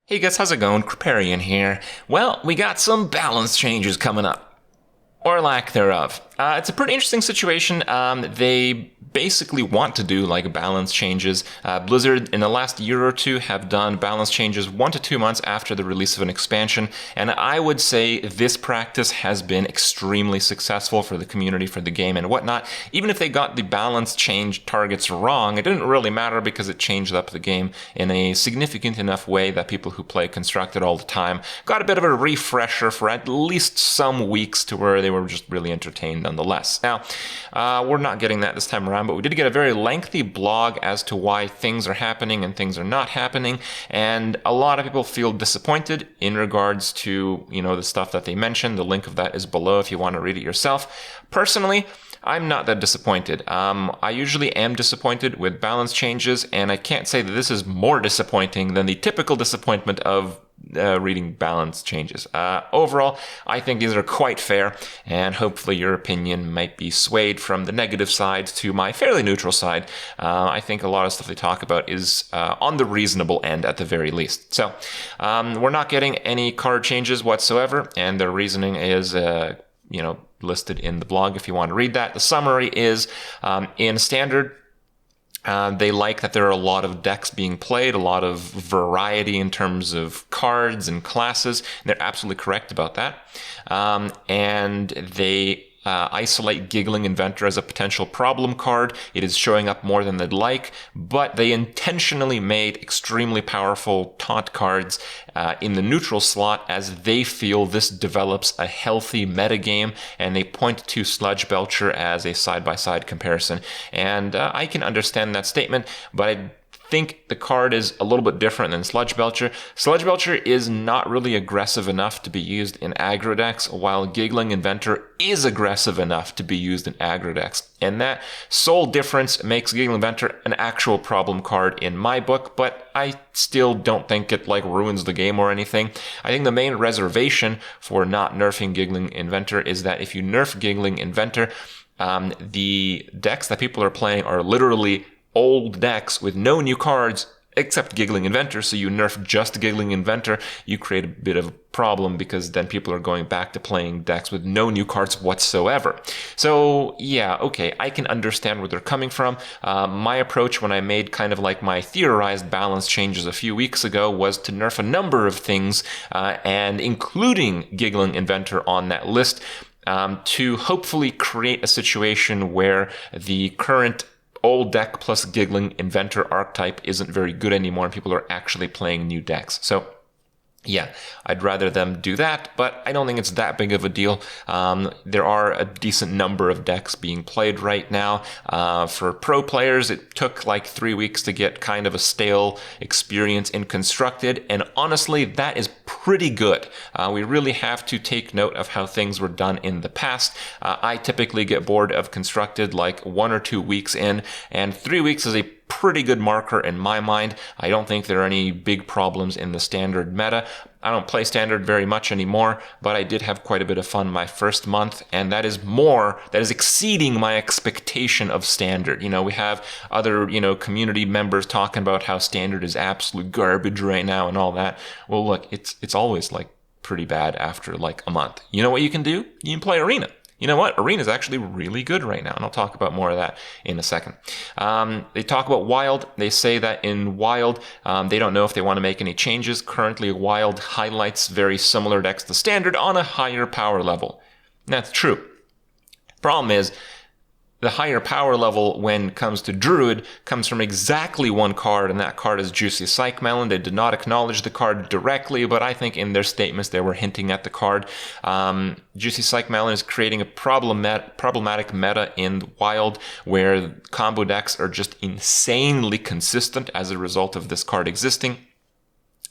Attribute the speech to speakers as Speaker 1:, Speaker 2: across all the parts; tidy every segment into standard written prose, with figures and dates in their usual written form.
Speaker 1: Hey guys, how's it going? Kripparrian here. Well, we got some balance changes coming up. Or lack thereof. It's a pretty interesting situation. They basically want to do like balance changes. Blizzard in the last year or two have done balance changes 1 to 2 months after the release of an expansion, and I would say this practice has been extremely successful for the community, for the game and whatnot. Even if they got the balance change targets wrong, it didn't really matter because it changed up the game in a significant enough way that people who play Constructed all the time got a bit of a refresher for at least some weeks to where they were just really entertained nonetheless. Now, we're not getting that this time around, but we did get a very lengthy blog as to why things are happening and things are not happening, and a lot of people feel disappointed in regards to, the stuff that they mentioned. The link of that is below if you want to read it yourself. Personally, I'm not that disappointed. I usually am disappointed with balance changes, and I can't say that this is more disappointing than the typical disappointment of reading balance changes. Overall, I think these are quite fair, and hopefully your opinion might be swayed from the negative side to my fairly neutral side. I think a lot of stuff they talk about is on the reasonable end at the very least. So we're not getting any card changes whatsoever, and their reasoning is listed in the blog if you want to read that. The summary is in Standard, they like that there are a lot of decks being played, a lot of variety in terms of cards and classes. They're absolutely correct about that. And they isolate Giggling Inventor as a potential problem card. It is showing up more than they'd like, but they intentionally made extremely powerful taunt cards in the neutral slot as they feel this develops a healthy metagame, and they point to Sludge Belcher as a side-by-side comparison. And I can understand that statement, but I think the card is a little bit different than Sludge Belcher. Sludge Belcher is not really aggressive enough to be used in aggro decks, while Giggling Inventor is aggressive enough to be used in aggro decks. And that sole difference makes Giggling Inventor an actual problem card in my book, but I still don't think it ruins the game or anything. I think the main reservation for not nerfing Giggling Inventor is that if you nerf Giggling Inventor, the decks that people are playing are literally old decks with no new cards except Giggling Inventor. So you nerf just Giggling Inventor, you create a bit of a problem because then people are going back to playing decks with no new cards whatsoever. So yeah, okay, I can understand where they're coming from. My approach when I made kind of like my theorized balance changes a few weeks ago was to nerf a number of things, and including Giggling Inventor on that list, to hopefully create a situation where the current old deck plus Giggling Inventor archetype isn't very good anymore and people are actually playing new decks. So yeah, I'd rather them do that, but I don't think it's that big of a deal. There are a decent number of decks being played right now. For pro players, it took 3 weeks to get kind of a stale experience in Constructed, and honestly, that is pretty good. We really have to take note of how things were done in the past. I typically get bored of Constructed 1 or 2 weeks in, and 3 weeks is a pretty good marker in my mind. I don't think there are any big problems in the Standard meta. I don't play Standard very much anymore, but I did have quite a bit of fun my first month, and that is exceeding my expectation of Standard. We have other, community members talking about how Standard is absolute garbage right now and all that. Well, look, it's always pretty bad after a month. You know what you can do? You can play Arena. You know what? Arena is actually really good right now, and I'll talk about more of that in a second. They talk about Wild. They say that in Wild, they don't know if they want to make any changes. Currently, Wild highlights very similar decks to Standard on a higher power level. That's true. Problem is, the higher power level when it comes to Druid comes from exactly one card, and that card is Juicy Psych Melon. They did not acknowledge the card directly, but I think in their statements they were hinting at the card. Juicy Psych Melon is creating a problematic meta in Wild where combo decks are just insanely consistent as a result of this card existing.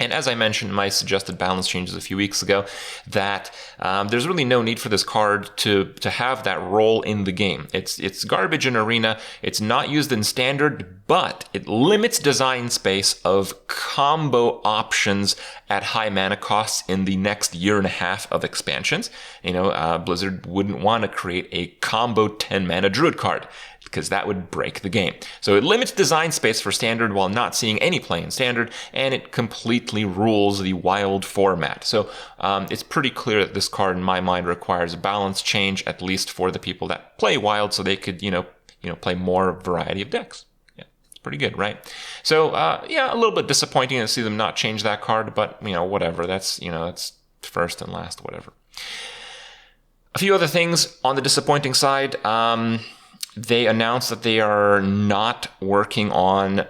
Speaker 1: And as I mentioned in my suggested balance changes a few weeks ago, that there's really no need for this card to have that role in the game. It's garbage in Arena. It's not used in Standard, but it limits design space of combo options at high mana costs in the next year and a half of expansions. Blizzard wouldn't want to create a combo 10 mana Druid card. because that would break the game. So it limits design space for Standard while not seeing any play in Standard, and it completely rules the Wild format. So it's pretty clear that this card, in my mind, requires a balance change, at least for the people that play Wild, so they could, play more variety of decks. Yeah, it's pretty good, right? So, a little bit disappointing to see them not change that card, but, whatever. That's first and last, whatever. A few other things on the disappointing side. They announced that they are not working on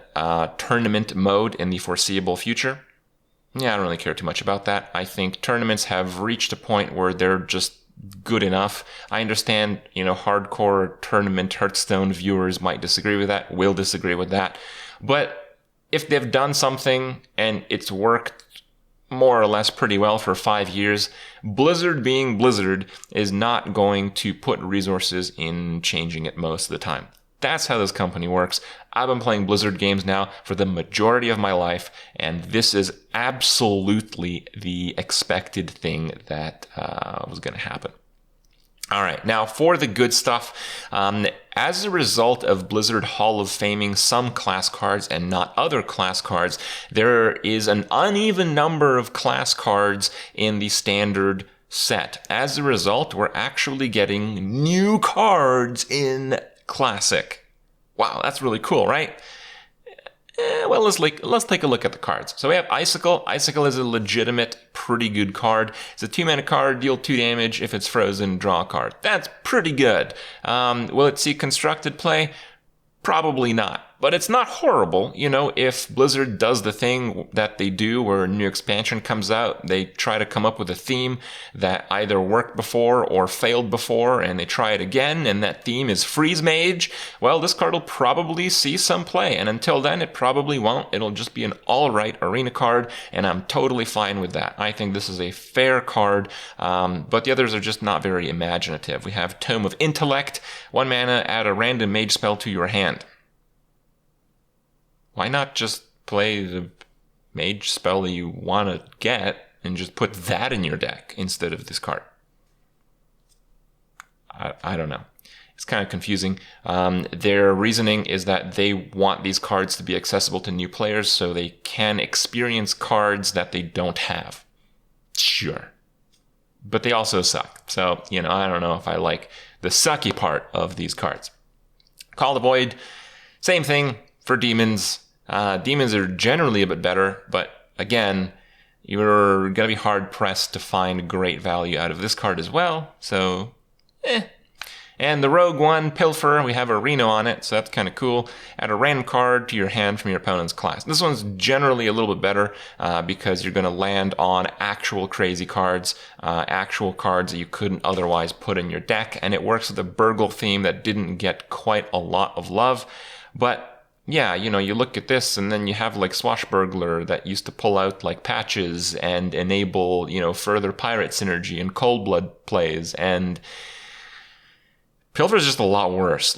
Speaker 1: tournament mode in the foreseeable future. Yeah, I don't really care too much about that. I think tournaments have reached a point where they're just good enough. I understand, hardcore tournament Hearthstone viewers might disagree with that, will disagree with that. But if they've done something and it's worked more or less pretty well for 5 years, Blizzard being Blizzard is not going to put resources in changing it most of the time. That's how this company works. I've been playing Blizzard games now for the majority of my life, and this is absolutely the expected thing that was going to happen. All right, now for the good stuff. As a result of Blizzard Hall of Faming some class cards and not other class cards, there is an uneven number of class cards in the Standard set. As a result, we're actually getting new cards in Classic. Wow, that's really cool, right? Well, let's take a look at the cards. So we have Icicle. Icicle is a legitimate, pretty good card. It's a 2-mana card, deal 2 damage. If it's frozen, draw a card. That's pretty good. Will it see constructed play? Probably not. But it's not horrible. If Blizzard does the thing that they do where a new expansion comes out, they try to come up with a theme that either worked before or failed before, and they try it again, and that theme is Freeze Mage, well, this card will probably see some play. And until then, it probably won't. It'll just be an all-right arena card, and I'm totally fine with that. I think this is a fair card, but the others are just not very imaginative. We have Tome of Intellect. 1 mana, add a random mage spell to your hand. Why not just play the mage spell that you want to get and just put that in your deck instead of this card? I don't know. It's kind of confusing. Their reasoning is that they want these cards to be accessible to new players so they can experience cards that they don't have. Sure. But they also suck. So, I don't know if I like the sucky part of these cards. Call the Void, same thing for demons. Demons are generally a bit better, but again, you're going to be hard-pressed to find great value out of this card as well, so And the Rogue one, Pilfer, we have a Reno on it, so that's kind of cool. Add a random card to your hand from your opponent's class. This one's generally a little bit better because you're going to land on actual crazy cards, actual cards that you couldn't otherwise put in your deck, and it works with the Burgle theme that didn't get quite a lot of love, but yeah, you look at this and then you have like Swashbuckler that used to pull out like patches and enable, further pirate synergy and cold blood plays, and Pilfer is just a lot worse.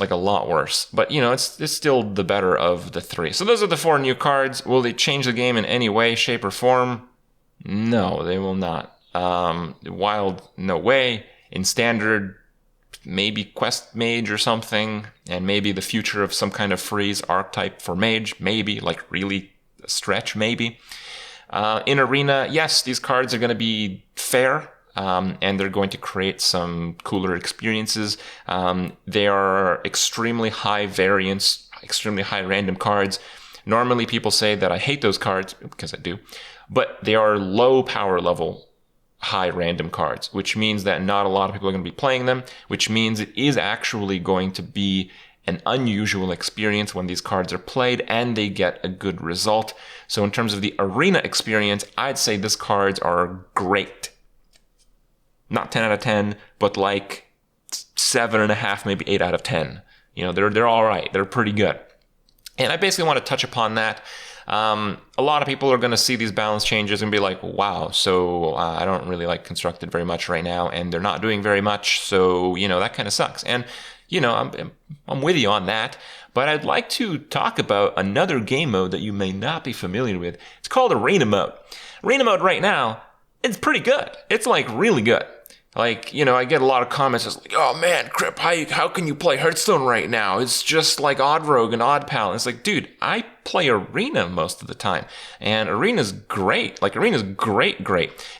Speaker 1: But, it's still the better of the 3. So those are the 4 new cards. Will they change the game in any way, shape, or form? No, they will not. Wild, no way. In Standard, maybe Quest Mage or something, and maybe the future of some kind of freeze archetype for Mage, maybe, like really a stretch, maybe. In Arena, yes, these cards are going to be fair, and they're going to create some cooler experiences. They are extremely high variance, extremely high random cards. Normally people say that I hate those cards, because I do, but they are low power level high random cards, which means that not a lot of people are going to be playing them, which means it is actually going to be an unusual experience when these cards are played and they get a good result. So in terms of the arena experience, I'd say these cards are great. Not 10 out of 10, but like 7.5, maybe 8 out of 10. They're all right. They're pretty good. And I basically want to touch upon that. A lot of people are going to see these balance changes and be like, wow, so I don't really like Constructed very much right now, and they're not doing very much, so, that kind of sucks. And, I'm with you on that, but I'd like to talk about another game mode that you may not be familiar with. It's called Arena Mode. Arena Mode right now, it's pretty good. It's like really good. Like, I get a lot of comments that's like, oh man, Kripp, how can you play Hearthstone right now? It's just like Odd Rogue and Odd Pal. And it's like, dude, I play Arena most of the time. And Arena's great. Like, Arena's great.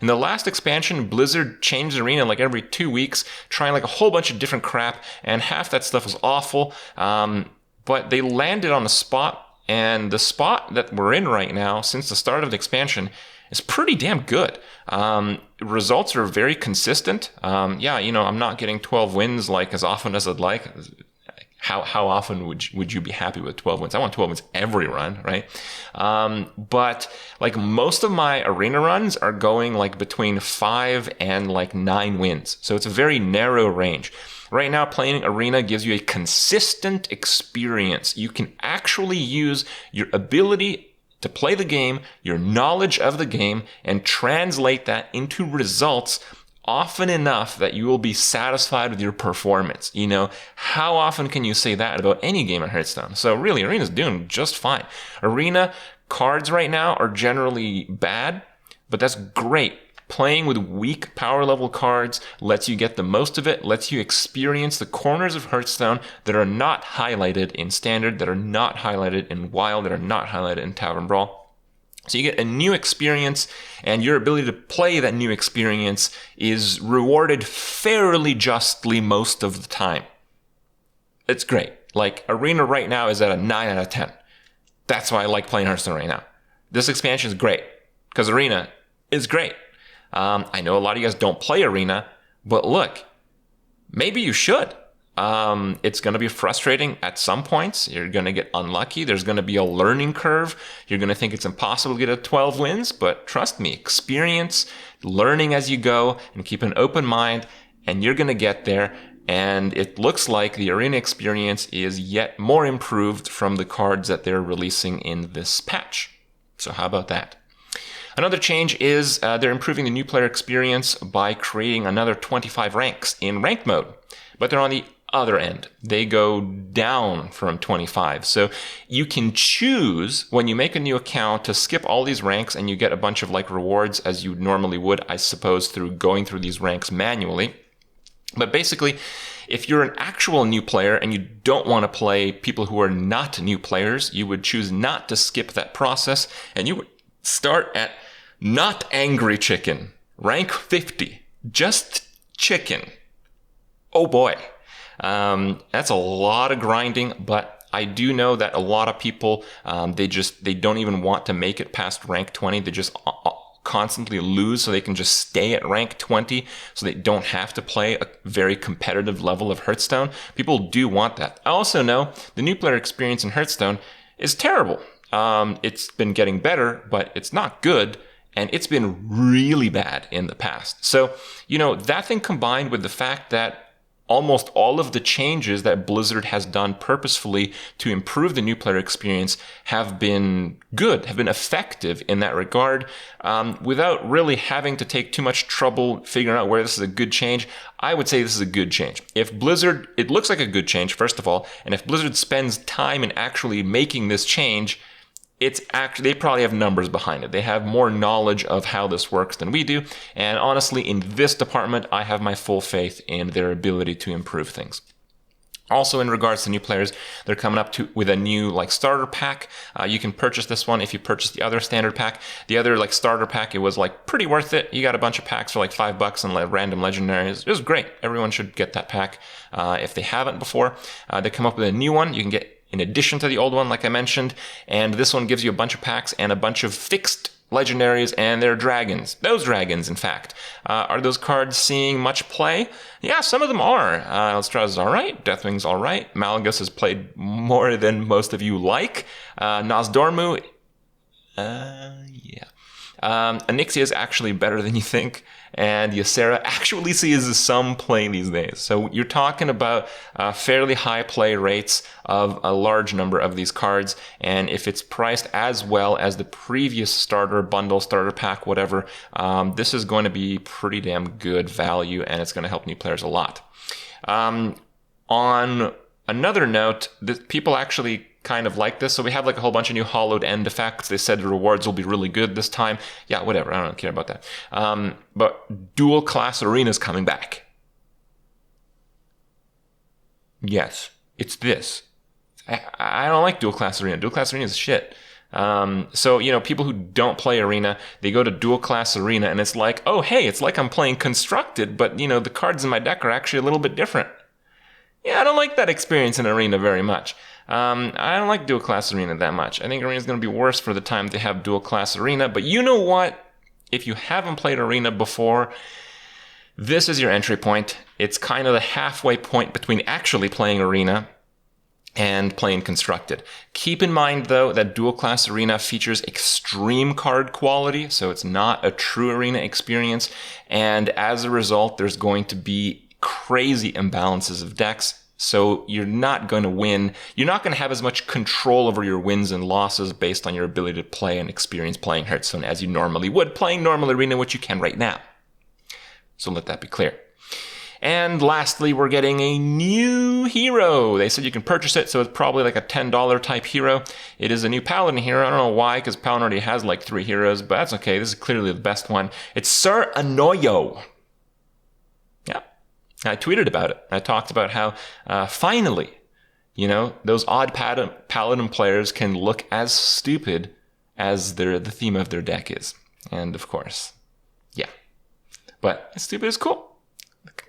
Speaker 1: In the last expansion, Blizzard changed Arena like every 2 weeks, trying like a whole bunch of different crap, and half that stuff was awful. But they landed on a spot, and the spot that we're in right now, since the start of the expansion, is pretty damn good. Results are very consistent. I'm not getting 12 wins like as often as I'd like. How often would you be happy with 12 wins? I want 12 wins every run, right? But like most of my arena runs are going like between 5 and like 9 wins. So it's a very narrow range. Right now, playing Arena gives you a consistent experience. You can actually use your ability to play the game, your knowledge of the game, and translate that into results often enough that you will be satisfied with your performance. How often can you say that about any game in Hearthstone? So really, Arena's doing just fine. Arena cards right now are generally bad, but that's great. Playing with weak power level cards lets you get the most of it, lets you experience the corners of Hearthstone that are not highlighted in Standard, that are not highlighted in Wild, that are not highlighted in Tavern Brawl. So you get a new experience, and your ability to play that new experience is rewarded fairly justly most of the time. It's great. Like, Arena right now is at a 9 out of 10. That's why I like playing Hearthstone right now. This expansion is great, because Arena is great. I know a lot of you guys don't play Arena, but look, maybe you should. It's going to be frustrating at some points. You're going to get unlucky. There's going to be a learning curve. You're going to think it's impossible to get a 12 wins, but trust me, experience, learning as you go, and keep an open mind, and you're going to get there. And it looks like the Arena experience is yet more improved from the cards that they're releasing in this patch. So how about that? Another change is they're improving the new player experience by creating another 25 ranks in ranked mode. But they're on the other end. They go down from 25. So you can choose when you make a new account to skip all these ranks, and you get a bunch of like rewards as you normally would, I suppose, through going through these ranks manually. But basically, if you're an actual new player and you don't want to play people who are not new players, you would choose not to skip that process, and you would start at Not Angry Chicken, rank 50, just chicken. Oh boy. That's a lot of grinding, but I do know that a lot of people, they don't even want to make it past rank 20. They just constantly lose so they can just stay at rank 20 so they don't have to play a very competitive level of Hearthstone. People do want that. I also know the new player experience in Hearthstone is terrible. It's been getting better, but it's not good. And it's been really bad in the past. So, that thing combined with the fact that almost all of the changes that Blizzard has done purposefully to improve the new player experience have been good, have been effective in that regard, without really having to take too much trouble figuring out where this is a good change. I would say this is a good change. If Blizzard, it looks like a good change, first of all, and if Blizzard spends time in actually making this change, they probably have numbers behind it. They have more knowledge of how this works than we do. And honestly, in this department, I have my full faith in their ability to improve things. Also, in regards to new players, they're coming up with a new starter pack. You can purchase this one if you purchase the other standard pack. The other starter pack, it was pretty worth it. You got a bunch of packs for $5 and random legendaries. It was great. Everyone should get that pack if they haven't before. They come up with a new one. You can get in addition to the old one, like I mentioned, and this one gives you a bunch of packs and a bunch of fixed legendaries, and they're dragons. Those dragons, in fact. Are those cards seeing much play? Yeah, some of them are. Elstra's all right. Deathwing's all right. Malgus has played more than most of you like. Nozdormu, yeah. Onyxia is actually better than you think, and Ysera actually sees some play these days. So you're talking about fairly high play rates of a large number of these cards, and if it's priced as well as the previous starter bundle, starter pack, whatever, this is going to be pretty damn good value, and it's going to help new players a lot. On another note, people actually kind of like this. So we have like a whole bunch of new hollowed end effects. They said the rewards will be really good this time. Yeah, whatever. I don't care about that. But dual class arena's coming back. Yes, it's this. I don't like dual class arena. Dual class arena is shit. So, you know, people who don't play arena, they go to dual class arena and it's like, oh, hey, it's like I'm playing constructed, but, you know, the cards in my deck are actually a little bit different. Yeah, I don't like that experience in arena very much. I don't like dual class arena that much. I think arena is going to be worse for the time they have dual class arena. But you know what? If you haven't played arena before, this is your entry point. It's kind of the halfway point between actually playing arena and playing constructed. Keep in mind, though, that dual class arena features extreme card quality, so it's not a true arena experience. And as a result, there's going to be crazy imbalances of decks. So you're not going to win. You're not going to have as much control over your wins and losses based on your ability to play and experience playing Hearthstone as you normally would playing normal arena, which you can right now. So let that be clear. And lastly, we're getting a new hero. They said you can purchase it, so it's probably like a $10 type hero. It is a new Paladin hero. I don't know why, because Paladin already has like 3 heroes, but that's okay. This is clearly the best one. It's Sir ANNOY-O. Yeah, I tweeted about it. I talked about how finally, you know, those odd Paladin players can look as stupid as the theme of their deck is. And of course, yeah. But stupid is cool.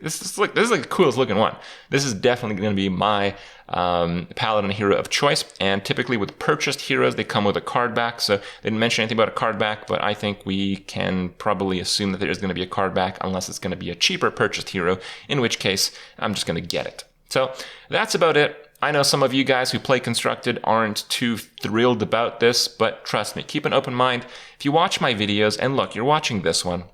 Speaker 1: This is like the coolest looking one. This is definitely going to be my Paladin hero of choice. And typically with purchased heroes, they come with a card back. So they didn't mention anything about a card back, but I think we can probably assume that there is going to be a card back unless it's going to be a cheaper purchased hero, in which case I'm just going to get it. So that's about it. I know some of you guys who play Constructed aren't too thrilled about this, but trust me, keep an open mind. If you watch my videos, and look, you're watching this one,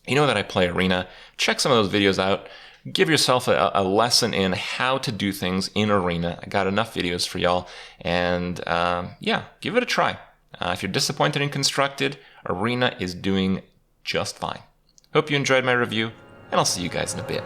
Speaker 1: you know that I play Arena. Check some of those videos out. Give yourself a lesson in how to do things in Arena. I got enough videos for y'all. And yeah, give it a try. If you're disappointed in Constructed, Arena is doing just fine. Hope you enjoyed my review, and I'll see you guys in a bit.